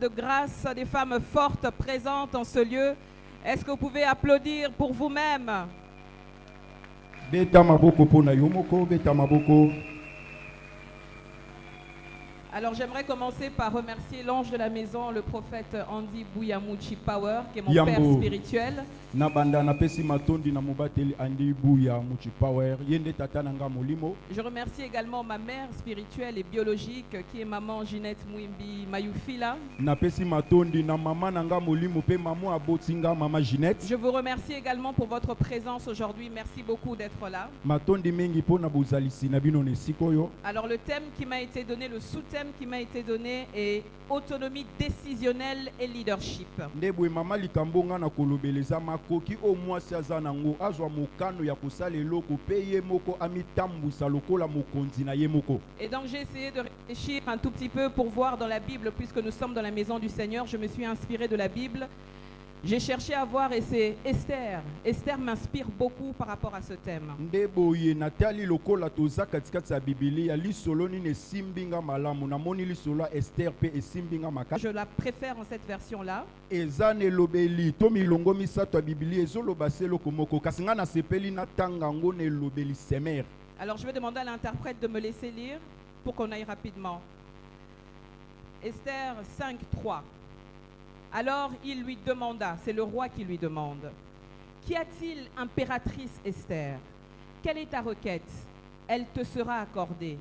De grâce, des femmes fortes présentes en ce lieu. Est-ce que vous pouvez applaudir pour vous-même? Beta maboko pona yomoko, beta maboko. Alors j'aimerais commencer par remercier l'ange de la maison, le prophète Andy Bouyamuchi Power, qui est mon Yambo. père spirituel. Na banda na pesi matondi na mubateli andi buya muchi power yende tata nanga molimo. Je remercie également ma mère spirituelle et biologique, qui est maman Ginette Mouimbi Mayufila. Na pesi matondi na mama nanga molimo pe maman abotinga mama Ginette. Je vous remercie également pour votre présence aujourd'hui. Merci beaucoup d'être là. Matondi mengi pona bozalisi na bino ne sikoyo. Alors le thème qui m'a été donné, le sous-thème qui m'a été donné est autonomie décisionnelle et leadership. Ndebwe mama likambonga na kolobeleza makoki o mwasi aza nango azwa mokano ya kosala eloko pe ye moko amitambusa lokola mokonzi na ye moko. Et donc j'ai essayé de réfléchir un tout petit peu pour voir dans la Bible, puisque nous sommes dans la maison du Seigneur. Je me suis inspiré de la Bible. J'ai cherché à voir, et c'est Esther. Esther m'inspire beaucoup par rapport à ce thème. Ndeboye natali lokola toza katikati ya Biblia lisolo nini simbinga malamu na moni lisolo Esther pe esimbinga makasi. Je la préfère en cette version-là. Ezane lobeli to milongo misato ya Biblia ezoloba selo komoko kasi nga na sepeli na tanga ngo ne lobeli semer. Alors je vais demander à l'interprète de me laisser lire pour qu'on aille rapidement. Esther 5:3. Alors il lui demanda, c'est le roi qui lui demande, qu'y a-t-il, impératrice Esther? Quelle est ta requête? Elle te sera accordée,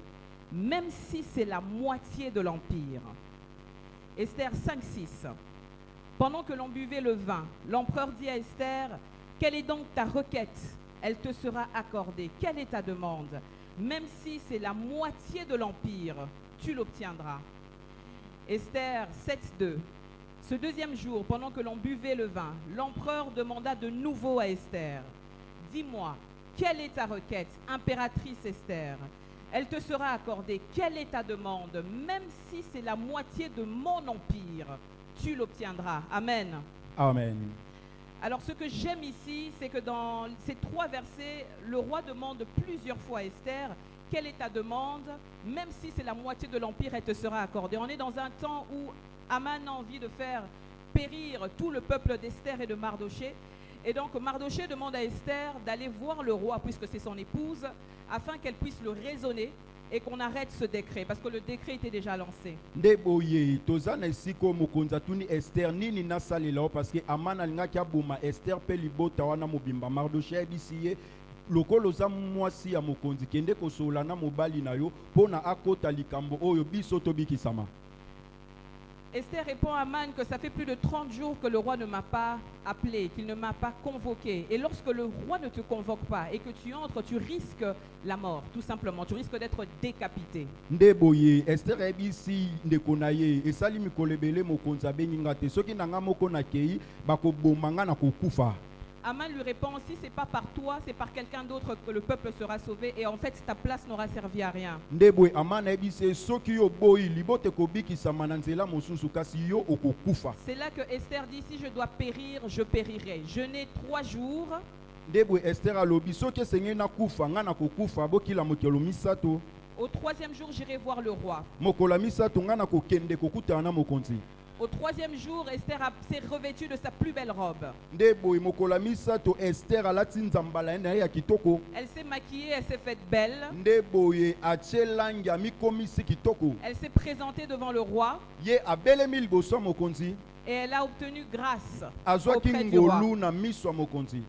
même si c'est la moitié de l'empire. Esther 5:6. Pendant que l'on buvait le vin, l'empereur dit à Esther, quelle est donc ta requête? Elle te sera accordée. Quelle est ta demande? Même si c'est la moitié de l'empire, tu l'obtiendras. Esther 7:2. Ce deuxième jour, pendant que l'on buvait le vin, l'empereur demanda de nouveau à Esther, dis-moi, quelle est ta requête, impératrice Esther? Elle te sera accordée. Quelle est ta demande? Même si c'est la moitié de mon empire, tu l'obtiendras. Amen. Amen. Alors ce que j'aime ici, c'est que dans ces trois versets, le roi demande plusieurs fois à Esther, quelle est ta demande? Même si c'est la moitié de l'empire, elle te sera accordée. On est dans un temps où Aman a envie de faire périr tout le peuple d'Esther et de Mardoché. Et donc Mardoché demande à Esther d'aller voir le roi, puisque c'est son épouse, afin qu'elle puisse le raisonner et qu'on arrête ce décret, parce que le décret était déjà lancé. Ndeboye tozana isiko mokonza tuni Esther nini nasalela parce que amana lingaki aboma Esther pe libota wana mobimba Mardoché bisiye lokolo za mwasi ya mokonzi kende kosola na mobali na yo pona akota likambo oyo biso tobikisama. Esther répond à Aman que ça fait plus de 30 jours que le roi ne m'a pas appelé, qu'il ne m'a pas convoqué. Et lorsque le roi ne te convoque pas et que tu entres, tu risques la mort, tout simplement. Tu risques d'être décapité. Ndeboye Esther ebisi ndeko na ye esali mikolo ebele mokonzi abenginga te soki nanga moko na kei bakobomanga na kokufa. Aman lui répond, si ce n'est pas par toi, c'est par quelqu'un d'autre que le peuple sera sauvé. Et en fait, ta place n'aura servi à rien. Ndeboye amana ebisi soki yo boyi libote kobikisama na nzela mosusu kasi yo okokufa. C'est là que Esther dit, si je dois périr, je périrai. Jeûner 3 jours. Ndeboye Esther alobi soki esengeli na kufa nga na kokufa bokila mokolo misato. Au 3e jour, j'irai voir le roi. Mokola misato nga na kokende kokutana na mokonzi. Au 3e jour, Esther s'est revêtue de sa plus belle robe. Ndeboye mokola misato Esther alati nzambala na ye ya kitoko. Elle s'est maquillée, elle s'est faite belle. Ndeboye atie langi amikomisi kitoko. Elle s'est présentée devant le roi. Ye abelemi liboso ya mokonzi. Et elle a obtenu grâce Azwaki auprès du roi. ngolu na miso ya mokonzi.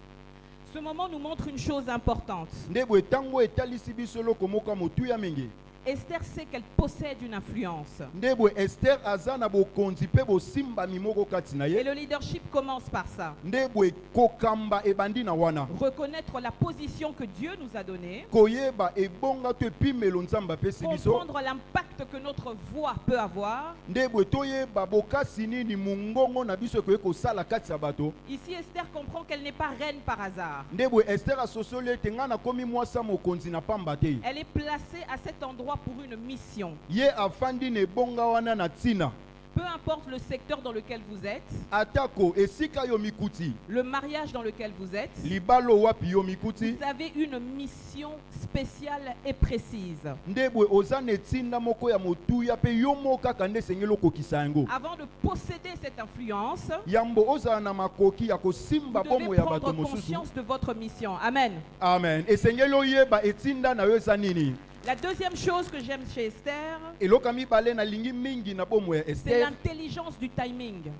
Ce moment nous montre une chose importante. Ndeboye tango etalisi biso eloko moko ya motuya mingi. Esther sait qu'elle possède une influence. Ndeboye Esther aza na bokonzi pe bosimbami moko kati na Et ye. le leadership commence par ça. Ndeboye kokamba ebandi na wana. Reconnaître la position que Dieu nous a donnée. Koyeba ebonga to epimelo nzamba apesi biso. Comprendre l'impact que notre voix peut avoir. Ndeboye toyeba bokasi nini mungongo na biso ekoki kosala kati ya bato. Ici, Esther comprend qu'elle n'est pas reine par hasard. Ndeboye Esther asosoli ete nga nakomi mwasa mokonzi na pamba te. Elle est placée à cet endroit pour une mission. Ye afandi na ebonga wana na ntina. Peu importe le secteur dans lequel vous êtes, atako esika yo mikuti le mariage dans lequel vous êtes, libalo wapi yo mikuti vous avez une mission spéciale et précise. ndebwe oza netinda moko ya motuya pe yo moka kande sengelo kokisa yango Avant de posséder cette influence, yambo oza na makoki ya kosimba vous bomo devez ya bato prendre mosusu. conscience de votre mission. Amen. Amen. Esengelo yeba etinda na yo eza nini. La deuxième chose que j'aime chez Esther, Eloka mibale na lingi mingi na bomo ya c'est Esther l'intelligence du timing.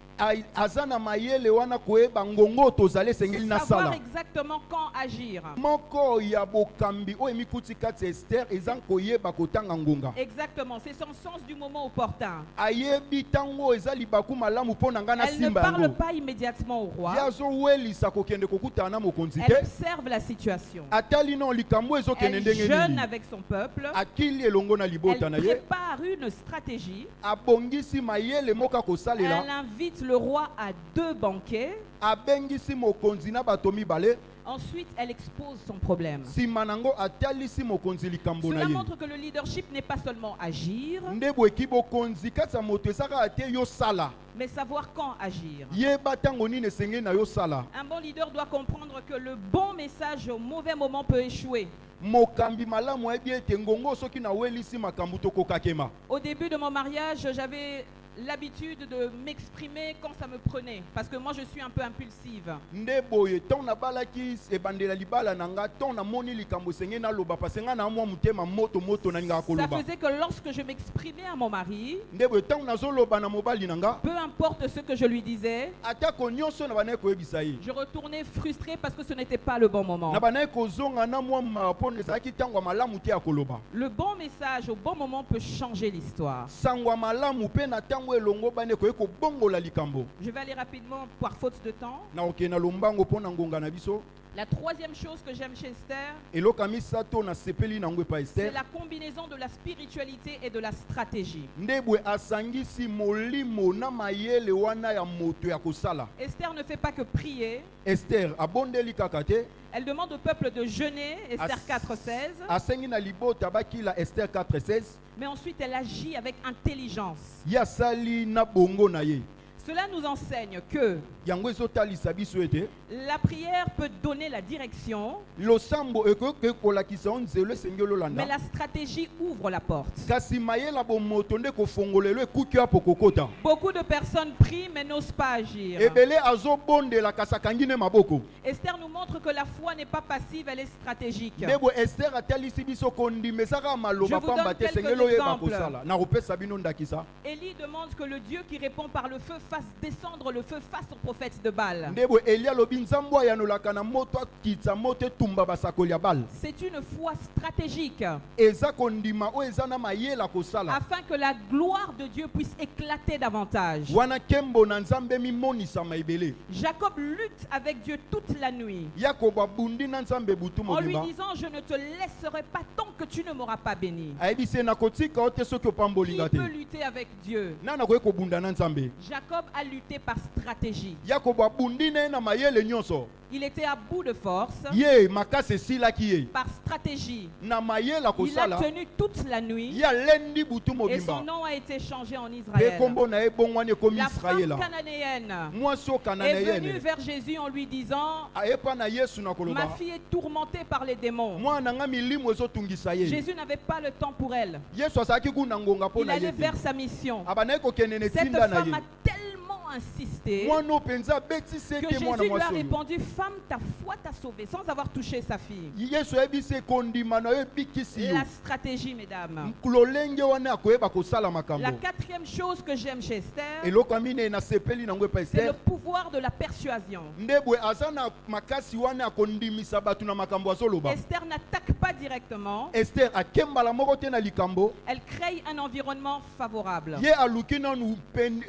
aza na mayele wana koyeba ngongo tozale sengeli na Savoir sala exactement quand agir. moko ya bokambi oyo emikuti kati ya Esther eza koyeba kotanga ngonga Exactement, c'est son sens du moment opportun. ayebi tango eza libaku malamu mpo na ngai na Elle ne simba parle yango pas immédiatement au ye roi. azowelisa kokende kokutana na mokonzi Elle te observe la situation. atali no likambo ezokende Elle ndenge jeûne nini avec son peuple. akili elongo na libota Elle na ye prépare une stratégie. abongisi mayele moko Elle akosalela invite le roi à 2 banquets. abengisi mokonzi na bato mibale Ensuite, elle expose son problème. nsima nango atalisi mokonzi likambo na Cela ye montre que le leadership n'est pas seulement agir, nde boyeki bokonzi kati ya moto ezaka te yosala mais savoir quand agir. yeba ntango nini esengeli na yosala Un bon leader doit comprendre que le bon message au mauvais moment peut échouer. mokambi malamu ayebi ete ngongo soki nawelisi makambo tokokakema Au début de mon mariage, j'avais l'habitude de m'exprimer quand ça me prenait, parce que moi je suis un peu impulsive. nde boye ntango nabalaki ebandela libala na nga ntango namoni likambo esengeli naloba pase ngai na mwa motema moto na ningaka Ça koloba faisait que lorsque je m'exprimais à mon mari, nde boye ntango nazoloba na mobali na nga peu importe ce que je lui disais, atako nyonso na bandaki koyebisa ye je retournais frustrée parce que ce n'était pas le bon moment. na bandaki kozonga na mwa mapona ezalaki ntango ya malamu te ya koloba Le bon message au bon moment peut changer l'histoire. sango ya malamu mpe na ntango elongo bandeki koyei kobongola likambo Je vais aller rapidement par faute de temps. na okende na lombango mpo na ngonga na biso La troisième chose que j'aime chez Esther, eloko ya misato nasepeli nango epa c'est Ester la combinaison de la spiritualité et de la stratégie. nde bwe asangisi molimo na mayele wana ya moto ya kosala Esther ne fait pas que prier. Ester abondeli kaka te Elle demande au peuple de jeûner, Esther As- 4:16, asengi na libota bakila Ester 4:16 mais ensuite elle agit avec intelligence. ye asali na bongo na ye Cela nous enseigne que yango ezotalisa biso ete la prière peut donner la direction, losambo ekoki kolakisa yo nzelo esengeli mais olanda la stratégie ouvre la porte. kasi mayela bomoto nde kofongolelo ekuki apo kokota Beaucoup de personnes prient mais n'osent pas agir. ebele azobondela kasi akangi ne maboko Esther nous montre que la foi n'est pas passive, elle est stratégique. nde bwe Ester atalisi biso kondima ezaka maloba Je vous donne pamba te quelques esengeli oyeba exemples. kosala nakopesa bino ndakisa Élie demande que le Dieu qui répond par le feu fasse descendre le feu face au prophète de Baal. nde bwe eli alobi nzambe ayanolaka na moto akitisa moto etumba basakoli ya bale C'est une foi stratégique eza kondima oyo eza na mayela kosala afin que la gloire de Dieu puisse éclater davantage. wana nkembo na nzambe emimonisa ebele Jacob lutte avec Dieu toute la nuit yakobo abundi na nzambe butu en lui mobimba disant je ne te laisserai pas tant que tu ne m'auras pas béni. ayebisi ye nakotika yo te soki Qui opambolinga te peut lutter avec Dieu? nani akoki kobunda na nzambe Jacob a lutté par stratégie. yakobo abundi na ye na mayele nyonso Il était à bout de force. ye makasi esilaki ye Par stratégie, na mayela il a kosala tenu toute la nuit ye alendi butu et son mobimba nom a été changé en mpe Israël. nkombo na ye bongwani ekomi La femme israela cananéenne mwasi oyo est venue kananeyene vers Jésus en lui disant ayepa na yesu na ma koloba fille est tourmentée par les démons. mwana nga milimo ezotungisa ye Jésus n'avait pas le temps pour elle. yesu azalaki kuna ngonga mpo Il na ye allait te vers sa mission. abandaki kokende na Cette etinda na femme ye a tellement insisté mwana oyo mpenza abetisi que ete Jésus mwana lui a mwasi oyo répondu femme, ta foi t'a sauvée sans avoir touché sa fille. yesu ayebisi ekondima na yo ebikisi yo La stratégie, mesdames. lolenge wana akoyeba kosala La makambo quatrième chose que j'aime chez Esther, eloko ya minei nasepeli nango epa c'est le ester pouvoir de la persuasion. nde bwe aza na makasi wana akondimisa bato na makambo azoloba Esther n'attaque pas directement, ester akembala moko te na likambo elle crée un environnement favorable. ye aluki nanu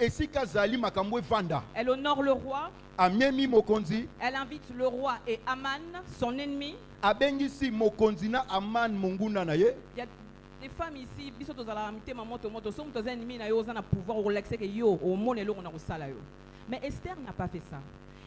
esika azali makambo evanda Elle honore le roi, amiemi mokonzi elle invite le roi et Aman, son ennemi. abengisi mokonzi na aman monguna na ye Il y a des femmes ici, biso tozala mitema moto moto, soki toza ennemi na yo oza na pouvoir relaxer que yo omona eloko na kosala yo. Mais Esther n'a pas fait ça.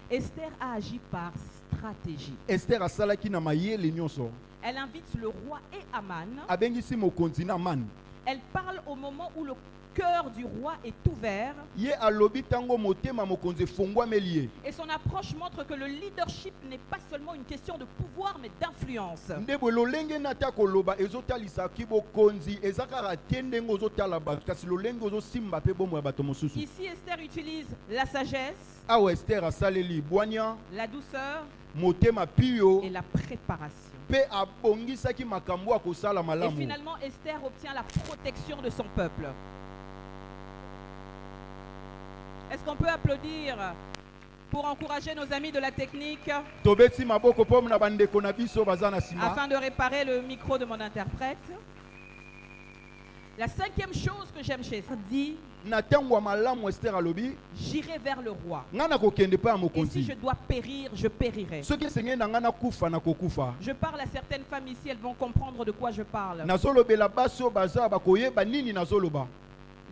Esther a agi par stratégie. ester asalaki na mayele nyonso Elle invite le roi et Aman. abengisi mokonzi na aman Elle parle au moment où le cœur du roi est ouvert Ye alobi tango motema mokonzi efongwameli ye. et son approche montre que le leadership n'est pas seulement une question de pouvoir mais d'influence. Nde boye lolenge nata koloba ezotalisaki bokonzi eza kaka te ndenge ozotala bato kasi lolenge ozosimba mpe bomoi ya bato mosusu. Ici, Esther utilise la sagesse, Awa Esther asaleli bwania la douceur motema pio et la préparation. mpe abongisaki makambo ya kosala Et malamu. finalement, Esther obtient la protection de son peuple. Est-ce qu'on peut applaudir pour encourager nos amis de la technique Tobeti maboko po na bandeko na biso baza na nsima. afin de réparer le micro de mon interprète? La cinquième chose que j'aime chez Esther dit, Na ntango ya malamu Esther alobi j'irai vers le roi. nga nakokende mpe ya Et si mokonzi. je dois périr, je périrai. soki esengeli na nga nakufa nakokufa. Je parle à certaines femmes ici, elles vont comprendre de quoi je parle. Nazolobela basi oyo baza bakoyeba nini nazoloba.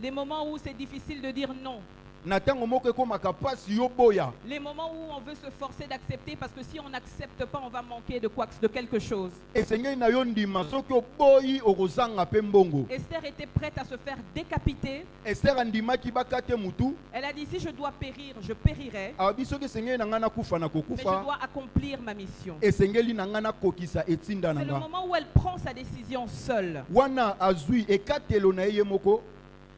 Les moments où c'est difficile de dire non. Na ntango moko ekomaka pasi yo boya. Les moments où on veut se forcer d'accepter parce que si on n'accepte pas, on va manquer de quelque chose. Esengeli na yo ndima soki oboyi okozanga mpe mbongo. Esther était prête à se faire décapiter. Esther andimaki bakate mutu. Elle a dit, si je dois périr, je périrai. Abi soki esengeli na nga nakufa Mais je nakokufa. dois accomplir ma mission. Esengeli na nga nakokisa etinda na C'est le nga. moment où elle prend sa décision seule. Wana azwi ekatelo na ye moko.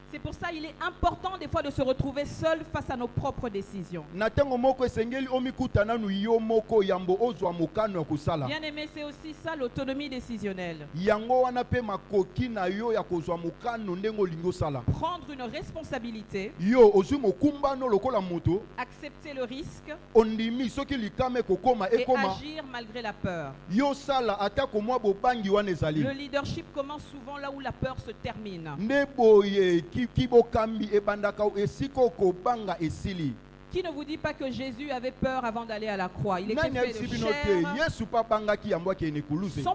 C'est pour ça qu'il est important des fois de se retrouver seul face à nos propres décisions. Na ntango moko esengeli omikuta nanu yo moko yambo ozwa mokano ya kosala. Bien aimé, c'est aussi ça l'autonomie décisionnelle. Yango wana pe makoki na yo ya kozwa mokano ndenge olingi osala. Prendre une responsabilité, Yo ozwi mokumbano lokola moto. accepter le risque Ondimi soki likama ekokoma et ekoma. agir malgré la peur. Yo sala atako mwa bobangi wana ezali. Le leadership commence souvent là où la peur se termine. Nde boye kibokambi ebandaka esika okobanga esili. Qui ne vous dit pas que Jésus avait peur avant d'aller à la croix? Il était Nani fait ayebisi de bino te chair, Yesu pa bangaki yango akende kuluze. 100%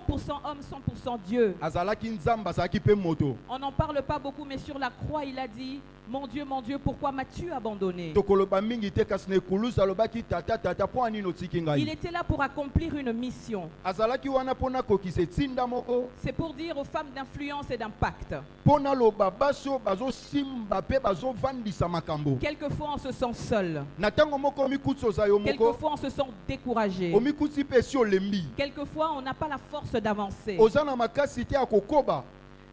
homme, 100% Dieu. Azalaki nzambe azalaki pe moto. On n'en parle pas beaucoup, mais sur la croix, il a dit, mon Dieu, pourquoi m'as-tu abandonné? Tokoloba mingi te kasi na ekuluzu alobaki tata po anini otiki Il ngai. était là pour accomplir une mission. Azalaki wana mpona kokisa etinda moko. C'est pour dire aux femmes d'influence et d'impact. Mpona loba basi oyo bazosimba mpe bazovandisa makambo. Quelquefois, on se sent seul. Na ntango moko omikuti oza yo moko. Quelquefois, on se sent découragé. Omikuti mpe esi olembi. Quelquefois, on n'a pas la force d'avancer. Oza na makasi te ya kokoba.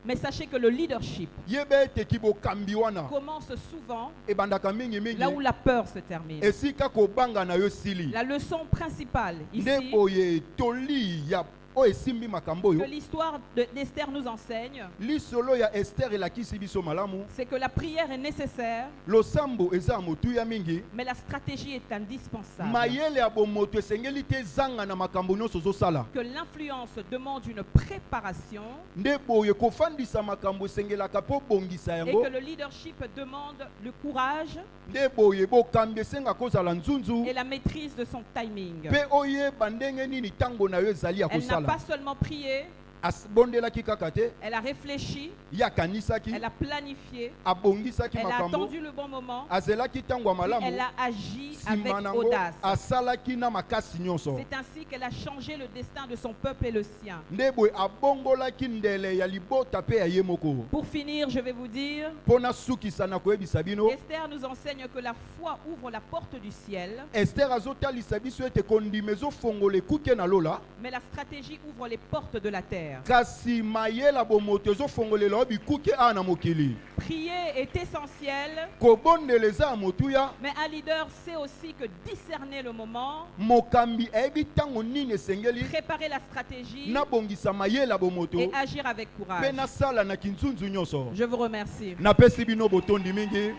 Mais sachez que le leadership Yebe ete kibokambi wana. commence souvent Ebandaka mingi là où mingi. la peur se termine. Esika kobanga na yo sili. La leçon principale Nde ici boye toli ya oyo esimbi makambo que oyo. l'histoire d'Esther nous enseigne, Lisolo ya Esther elakisi biso malamu. c'est que la prière est nécessaire, Losambo eza ya motu ya mingi. mais la stratégie est indispensable. Mayele ya bomoto esengeli te zanga na makambo nyonso ozosala. Que l'influence demande une préparation Nde boye kofandisa makambo esengelaka mpo bongisa et yango. que le leadership demande le courage Nde boye bokambi esenga kozala nzunzu. et la maîtrise de son timing. Mpe oyeba ndenge nini ntango na yo ezali ya Elle n'a kosala. pas seulement prié, Abondelaki kaka te. elle a réfléchi, Ye akanisaki. elle a planifié, Abongisaki elle a makambo. attendu le bon moment, Azelaki ntango ya puis malamu. elle a agi avec Nsima nango audace. asalaki na makasi nyonso. C'est ainsi qu'elle a changé le destin de son peuple et le sien. Nde boye abongolaki ndele ya libota mpe ya ye moko. Pour finir, je vais vous dire, Mpona sukisa na koyebisa bino. Esther nous enseigne que la foi ouvre la porte du ciel, Esther azotalisa biso ete kondima ezofongola ekuke na lola. mais la stratégie ouvre les portes de la terre. Kasi mayela bomoto ezofongolela yo bikuke awa na mokili. Prier est essentiel, Kobondela eza ya motuya. mais un leader sait aussi que discerner le moment, Mokambi ayebi ntango nini esengeli préparer la stratégie nabongisa mayela bomoto et agir avec mpe courage. nasala na kinzunzu nyonso. Je vous remercie. Napesi bino botondi mingi.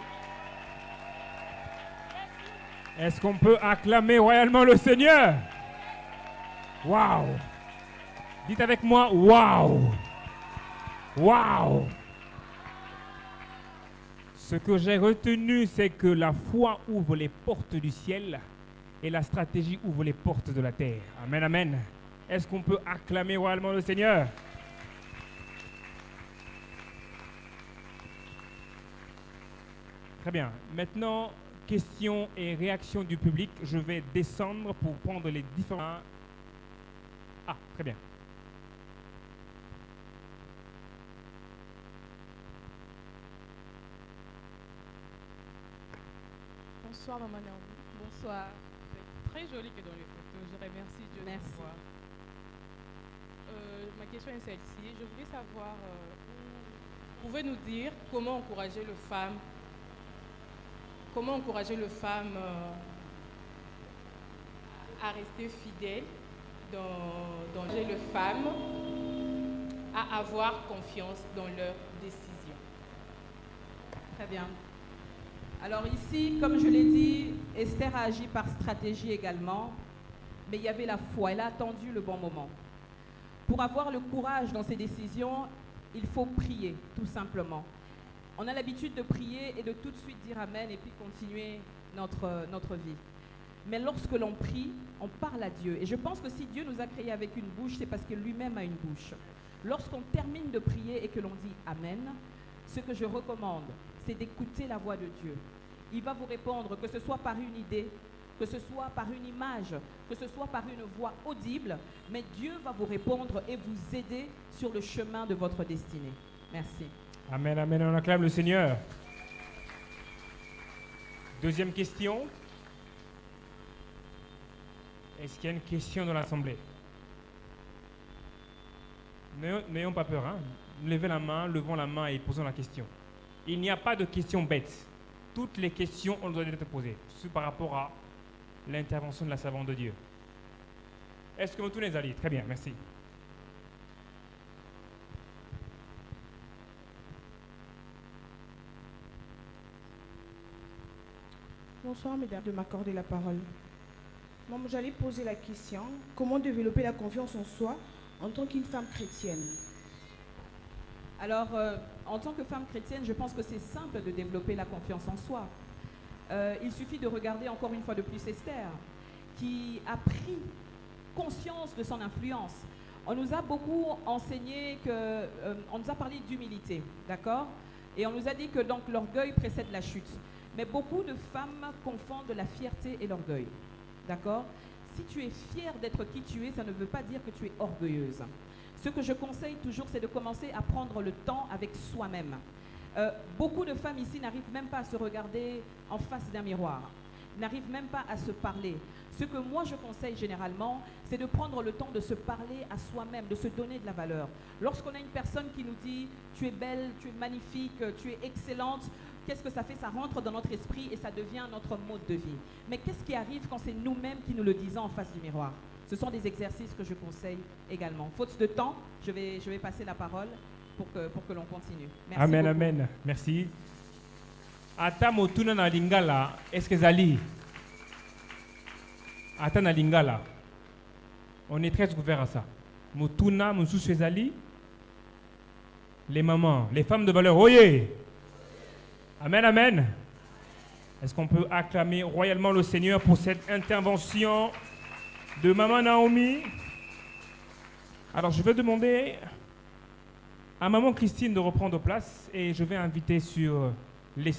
Est-ce qu'on peut acclamer royalement le Seigneur? Waouh! Dites avec moi, waouh! Waouh! Ce que j'ai retenu, c'est que la foi ouvre les portes du ciel et la stratégie ouvre les portes de la terre. Amen, amen. Est-ce qu'on peut acclamer royalement le Seigneur? Très bien. Maintenant, questions et réactions du public. Je vais descendre pour prendre les différents... Ah, très bien. Bonsoir Maman Naomi. Bonsoir. C'est très joli que dans les photos. Je remercie Dieu de Merci. vous voir. Ma question est celle-ci. Je voulais savoir, pouvez-nous dire comment encourager le femme à rester fidèle dans les femmes à avoir confiance dans leurs décisions. Très bien. Alors ici, comme je l'ai dit, Esther a agi par stratégie également, mais il y avait la foi. Elle a attendu le bon moment. Pour avoir le courage dans ses décisions, il faut prier, tout simplement. On a l'habitude de prier et de tout de suite dire Amen et puis continuer notre vie. Mais lorsque l'on prie, on parle à Dieu. Et je pense que si Dieu nous a créés avec une bouche, c'est parce que lui-même a une bouche. Lorsqu'on termine de prier et que l'on dit Amen, ce que je recommande, c'est d'écouter la voix de Dieu. Il va vous répondre, que ce soit par une idée, que ce soit par une image, que ce soit par une voix audible, mais Dieu va vous répondre et vous aider sur le chemin de votre destinée. Merci. Amen, amen, on acclame le Seigneur. Deuxième question. Est-ce qu'il y a une question dans l'Assemblée? N'ayons pas peur, hein? Levons la main et posons la question. Il n'y a pas de questions bêtes. Toutes les questions ont le droit d'être posées par rapport à l'intervention de la servante de Dieu. Est-ce que vous tous les alliés? Très bien, merci. Bonsoir, mesdames, de m'accorder la parole. Moi, j'allais poser la question, comment développer la confiance en soi en tant qu'une femme chrétienne? Alors, en tant que femme chrétienne, je pense que c'est simple de développer la confiance en soi. Il suffit de regarder encore une fois de plus Esther, qui a pris conscience de son influence. On nous a beaucoup enseigné on nous a parlé d'humilité, d'accord? Et on nous a dit que donc l'orgueil précède la chute. Mais beaucoup de femmes confondent la fierté et l'orgueil, d'accord? Si tu es fière d'être qui tu es, ça ne veut pas dire que tu es orgueilleuse. Ce que je conseille toujours, c'est de commencer à prendre le temps avec soi-même. Beaucoup de femmes ici n'arrivent même pas à se regarder en face d'un miroir, n'arrivent même pas à se parler. Ce que moi je conseille généralement, c'est de prendre le temps de se parler à soi-même, de se donner de la valeur. Lorsqu'on a une personne qui nous dit « tu es belle, tu es magnifique, tu es excellente », qu'est-ce que ça fait? Ça rentre dans notre esprit et ça devient notre mode de vie. Mais qu'est-ce qui arrive quand c'est nous-mêmes qui nous le disons en face du miroir? Ce sont des exercices que je conseille également. Faute de temps, je vais passer la parole pour que l'on continue. Merci Amen, beaucoup. amen. Merci. Ata motuna na lingala, est-ce que Zali? Ata na lingala. On est très ouvert à ça. Motuna, Moussou Zali. Les mamans, les femmes de valeur, oyez! Amen, amen. Est-ce qu'on peut acclamer royalement le Seigneur pour cette intervention de Maman Naomi? Alors, je vais demander à Maman Christine de reprendre place et je vais inviter sur l'estrade